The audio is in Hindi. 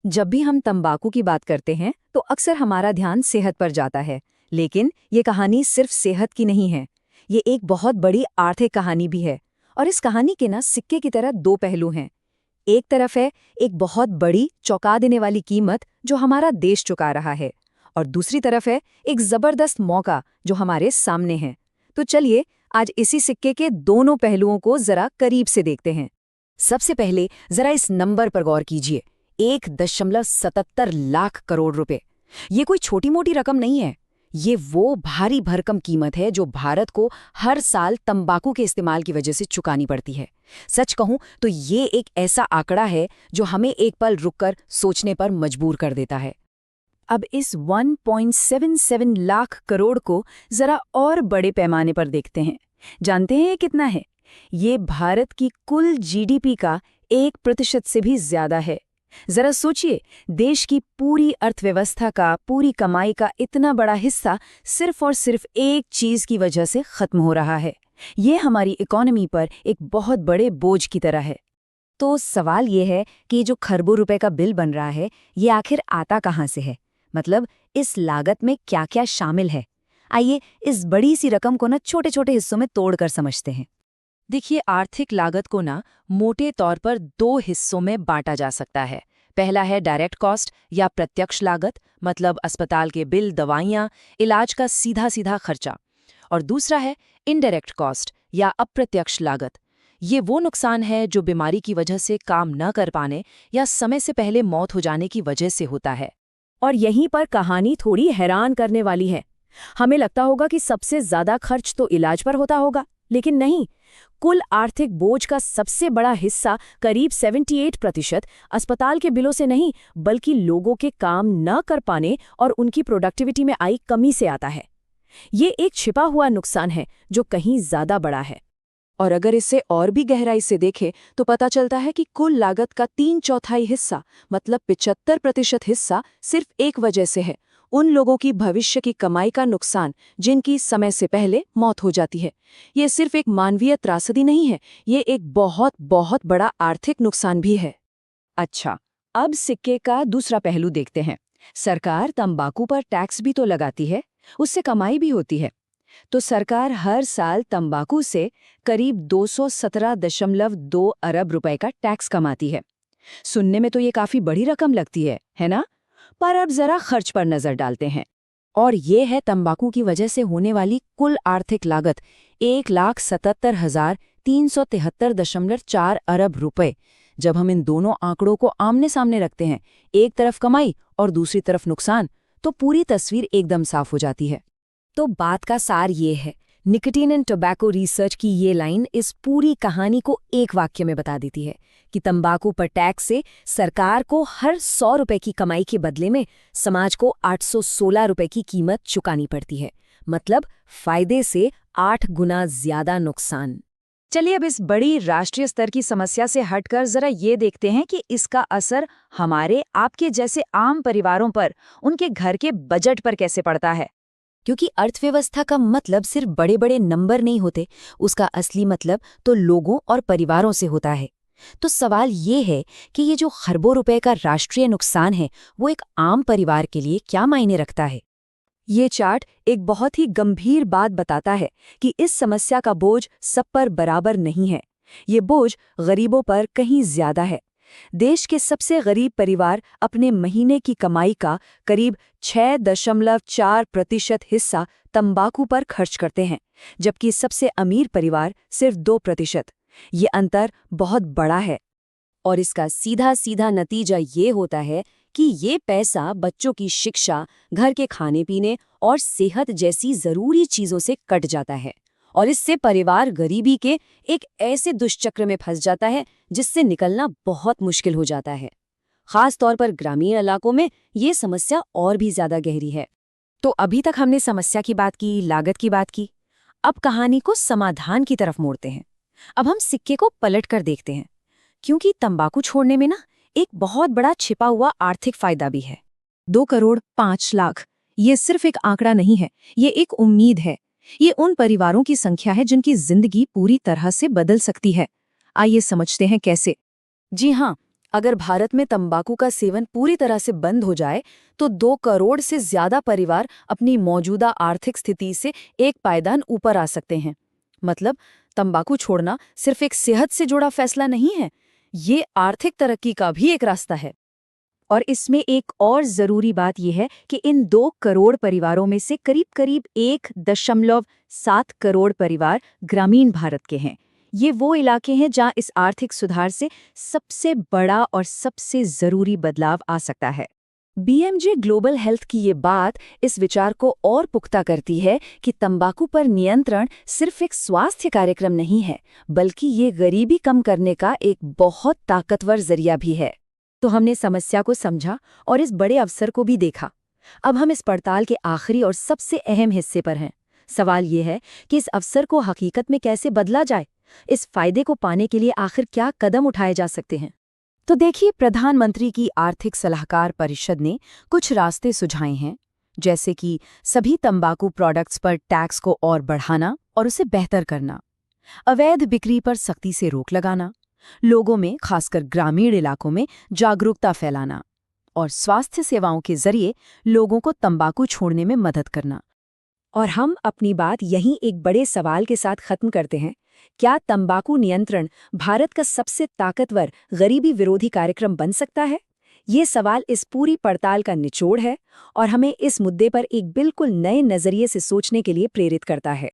जब भी हम तंबाकू की बात करते हैं तो अक्सर हमारा ध्यान सेहत पर जाता है, लेकिन ये कहानी सिर्फ सेहत की नहीं है। ये एक बहुत बड़ी आर्थिक कहानी भी है। और इस कहानी के ना सिक्के की तरह दो पहलू हैं। एक तरफ है एक बहुत बड़ी चौंका देने वाली कीमत जो हमारा देश चुका रहा है, और दूसरी तरफ है एक जबरदस्त मौका जो हमारे सामने है। तो चलिए आज इसी सिक्के के दोनों पहलुओं को जरा करीब से देखते हैं। सबसे पहले जरा इस नंबर पर गौर कीजिए, 1.77 लाख करोड़ रुपए। ये कोई छोटी मोटी रकम नहीं है। ये वो भारी भरकम कीमत है जो भारत को हर साल तंबाकू के इस्तेमाल की वजह से चुकानी पड़ती है। सच कहूं तो ये एक ऐसा आंकड़ा है जो हमें एक पल रुककर सोचने पर मजबूर कर देता है। अब इस 1.77 लाख करोड़ को जरा और बड़े पैमाने पर देखते हैं। जानते हैं ये कितना है? ये भारत की कुल जीडीपी का 1% से भी ज्यादा है। जरा सोचिए, देश की पूरी अर्थव्यवस्था का, पूरी कमाई का इतना बड़ा हिस्सा सिर्फ और सिर्फ एक चीज की वजह से खत्म हो रहा है। ये हमारी इकोनॉमी पर एक बहुत बड़े बोझ की तरह है। तो सवाल ये है कि जो खरबों रुपए का बिल बन रहा है, ये आखिर आता कहाँ से है? मतलब इस लागत में क्या क्या शामिल है? आइए इस बड़ी सी रकम को ना छोटे छोटे हिस्सों में तोड़कर समझते हैं। देखिए, आर्थिक लागत को ना मोटे तौर पर दो हिस्सों में बांटा जा सकता है। पहला है डायरेक्ट कॉस्ट या प्रत्यक्ष लागत, मतलब अस्पताल के बिल, दवाइयाँ, इलाज का सीधा सीधा खर्चा। और दूसरा है इनडायरेक्ट कॉस्ट या अप्रत्यक्ष लागत। ये वो नुकसान है जो बीमारी की वजह से काम न कर पाने या समय से पहले मौत हो जाने की वजह से होता है। और यहीं पर कहानी थोड़ी हैरान करने वाली है। हमें लगता होगा कि सबसे ज्यादा खर्च तो इलाज पर होता होगा, लेकिन नहीं। कुल आर्थिक बोझ का सबसे बड़ा हिस्सा, करीब 78%, अस्पताल के बिलों से नहीं बल्कि लोगों के काम न कर पाने और उनकी प्रोडक्टिविटी में आई कमी से आता है। ये एक छिपा हुआ नुकसान है जो कहीं ज्यादा बड़ा है। और अगर इसे और भी गहराई से देखें तो पता चलता है कि कुल लागत का 3/4 हिस्सा, मतलब 75% हिस्सा सिर्फ एक वजह से है, उन लोगों की भविष्य की कमाई का नुकसान जिनकी समय से पहले मौत हो जाती है। ये सिर्फ एक मानवीय त्रासदी नहीं है, ये एक बहुत बहुत बड़ा आर्थिक नुकसान भी है। अच्छा, अब सिक्के का दूसरा पहलू देखते हैं। सरकार तंबाकू पर टैक्स भी तो लगाती है, उससे कमाई भी होती है। तो सरकार हर साल तंबाकू से करीब 217.2 अरब रुपए का टैक्स कमाती है। सुनने में तो ये काफी बड़ी रकम लगती है ना? पर अब जरा खर्च पर नजर डालते हैं। और ये है तंबाकू की वजह से होने वाली कुल आर्थिक लागत, 1,77,373.4 अरब रुपए। जब हम इन दोनों आंकड़ों को आमने सामने रखते हैं, एक तरफ कमाई और दूसरी तरफ नुकसान, तो पूरी तस्वीर एकदम साफ हो जाती है। तो बात का सार ये है, निकोटीन एंड टोबैको रिसर्च की ये लाइन इस पूरी कहानी को एक वाक्य में बता देती है कि तंबाकू पर टैक्स से सरकार को हर 100 रुपए की कमाई के बदले में समाज को 816 रुपए की कीमत चुकानी पड़ती है। मतलब फायदे से 8 गुना ज्यादा नुकसान। चलिए अब इस बड़ी राष्ट्रीय स्तर की समस्या से हटकर जरा ये देखते हैं कि इसका असर हमारे आपके जैसे आम परिवारों पर, उनके घर के बजट पर कैसे पड़ता है। क्योंकि अर्थव्यवस्था का मतलब सिर्फ बड़े बड़े नंबर नहीं होते, उसका असली मतलब तो लोगों और परिवारों से होता है। तो सवाल ये है कि ये जो खरबों रुपए का राष्ट्रीय नुकसान है, वो एक आम परिवार के लिए क्या मायने रखता है। ये चार्ट एक बहुत ही गंभीर बात बताता है कि इस समस्या का बोझ सब पर बराबर नहीं है। ये बोझ गरीबों पर कहीं ज्यादा है। देश के सबसे गरीब परिवार अपने महीने की कमाई का करीब 6.4% हिस्सा तंबाकू पर खर्च करते हैं, जबकि सबसे अमीर परिवार सिर्फ 2%। ये अंतर बहुत बड़ा है। और इसका सीधा सीधा नतीजा ये होता है कि ये पैसा बच्चों की शिक्षा, घर के खाने पीने और सेहत जैसी जरूरी चीजों से कट जाता है। और इससे परिवार गरीबी के एक ऐसे दुष्चक्र में फंस जाता है जिससे निकलना बहुत मुश्किल हो जाता है। खास तौर पर ग्रामीण इलाकों में ये समस्या और भी ज्यादा गहरी है। तो अभी तक हमने समस्या की बात की, लागत की बात की। अब कहानी को समाधान की तरफ मोड़ते हैं। अब हम सिक्के को पलट कर देखते हैं, क्योंकि तंबाकू छोड़ने में ना एक बहुत बड़ा छिपा हुआ आर्थिक फायदा भी है। 2,05,00,000 ये सिर्फ एक आंकड़ा नहीं है, ये एक उम्मीद है। ये उन परिवारों की संख्या है जिनकी जिंदगी पूरी तरह से बदल सकती है। आइए समझते हैं कैसे। जी हाँ, अगर भारत में तंबाकू का सेवन पूरी तरह से बंद हो जाए तो 2 करोड़ से ज्यादा परिवार अपनी मौजूदा आर्थिक स्थिति से एक पायदान ऊपर आ सकते हैं। मतलब तंबाकू छोड़ना सिर्फ एक सेहत से जुड़ा फैसला नहीं है, ये आर्थिक तरक्की का भी एक रास्ता है। और इसमें एक और जरूरी बात यह है कि इन 2 करोड़ परिवारों में से करीब-करीब 1.7 करोड़ परिवार ग्रामीण भारत के हैं। ये वो इलाके हैं जहां इस आर्थिक सुधार से सबसे बड़ा और सबसे जरूरी बदलाव आ सकता है। बीएमजे ग्लोबल हेल्थ की ये बात इस विचार को और पुख्ता करती है कि तंबाकू पर नियंत्रण सिर्फ एक स्वास्थ्य कार्यक्रम नहीं है, बल्कि ये गरीबी कम करने का एक बहुत ताकतवर जरिया भी है। तो हमने समस्या को समझा और इस बड़े अवसर को भी देखा। अब हम इस पड़ताल के आखिरी और सबसे अहम हिस्से पर हैं। सवाल ये है कि इस अवसर को हकीकत में कैसे बदला जाए। इस फायदे को पाने के लिए आखिर क्या कदम उठाए जा सकते हैं। तो देखिए, प्रधानमंत्री की आर्थिक सलाहकार परिषद ने कुछ रास्ते सुझाए हैं, जैसे कि सभी तंबाकू प्रोडक्ट्स पर टैक्स को और बढ़ाना और उसे बेहतर करना, अवैध बिक्री पर सख्ती से रोक लगाना, लोगों में खासकर ग्रामीण इलाकों में जागरूकता फैलाना और स्वास्थ्य सेवाओं के जरिए लोगों को तंबाकू छोड़ने में मदद करना। और हम अपनी बात यहीं एक बड़े सवाल के साथ खत्म करते हैं। क्या तंबाकू नियंत्रण भारत का सबसे ताकतवर गरीबी विरोधी कार्यक्रम बन सकता है? ये सवाल इस पूरी पड़ताल का निचोड़ है और हमें इस मुद्दे पर एक बिल्कुल नए नजरिए से सोचने के लिए प्रेरित करता है।